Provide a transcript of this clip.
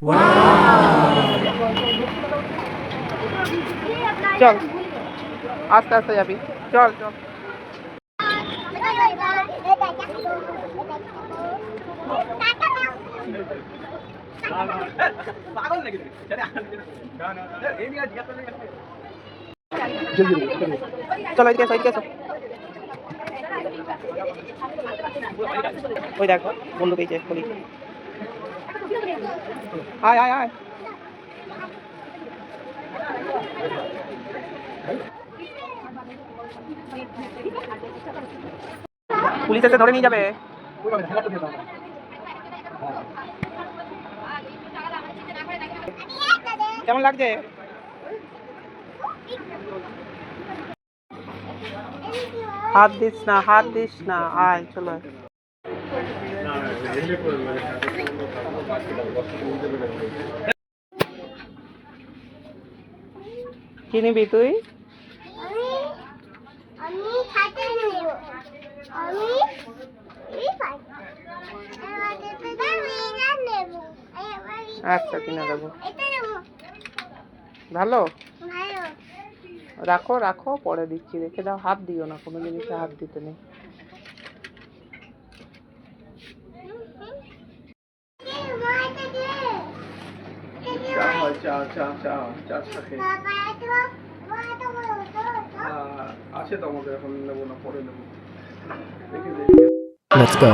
চল আস্তে আস্তে যাবি, চল চল। চলো এদিকে এসো, এদিকে এসো। ওই দেখো বন্ধু পেয়েছে বলি। আয় আয় আয়। পুলিশ এসে ধরে নিয়ে যাবে। কেমন লাগছে? হাত দিস না, হাত দিস না, আয় চলো। কি নিবি তুই? আচ্ছা কিনে দেবো। ভালো রাখো রাখো, পরে দিচ্ছি, রেখে দাও, হাত দিও না, কোনো জিনিসে হাত দিতে নেই। আছে তো আমাদের, এখন নেবো না, পরে নেবো। Let's go.